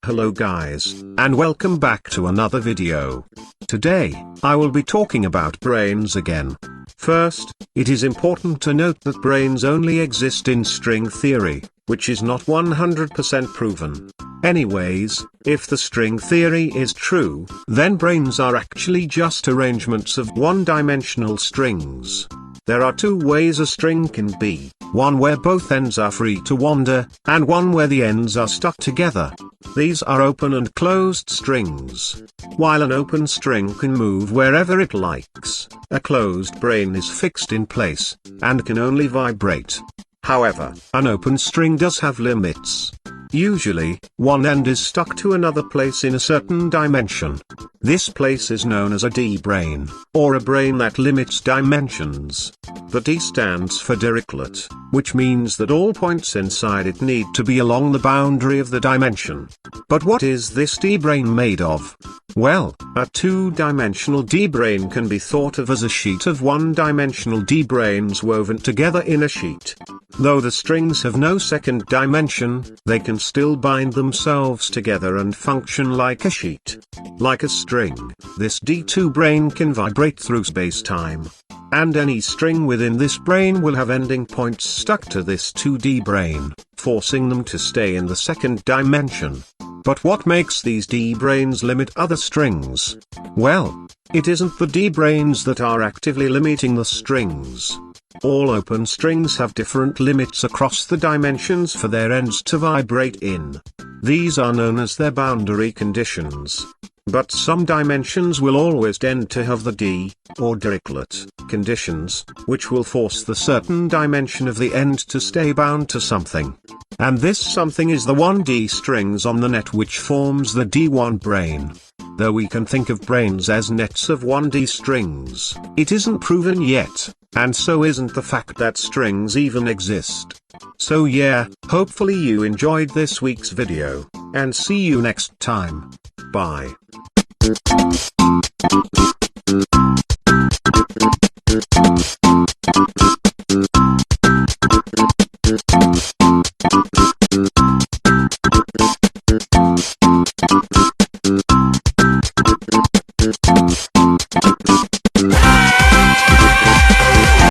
Hello guys, and welcome back to another video. Today, I will be talking about branes again. First, it is important to note that branes only exist in string theory, which is not 100% proven. Anyways, if the string theory is true, then branes are actually just arrangements of one-dimensional strings. There are two ways a string can be, one where both ends are free to wander, and one where the ends are stuck together. These are open and closed strings. While an open string can move wherever it likes, a closed brane is fixed in place, and can only vibrate. However, an open string does have limits. Usually, one end is stuck to another place in a certain dimension. This place is known as a D-brane, or a brane that limits dimensions. The D stands for Dirichlet, which means that all points inside it need to be along the boundary of the dimension. But what is this D-brane made of? Well, a two-dimensional D-brane can be thought of as a sheet of one-dimensional D-branes woven together in a sheet. Though the strings have no second dimension, they can still bind themselves together and function like a sheet. Like a string, this D2 brane can vibrate through space-time. And any string within this brane will have ending points stuck to this 2D brane, forcing them to stay in the second dimension. But what makes these D-branes limit other strings? Well, it isn't the D-branes that are actively limiting the strings. All open strings have different limits across the dimensions for their ends to vibrate in. These are known as their boundary conditions. But some dimensions will always tend to have the D, or Dirichlet, conditions, which will force the certain dimension of the end to stay bound to something. And this something is the 1D strings on the net which forms the D1 brane. Though we can think of branes as nets of 1D strings, it isn't proven yet, and so isn't the fact that strings even exist. So yeah, hopefully you enjoyed this week's video, and see you next time. Bye.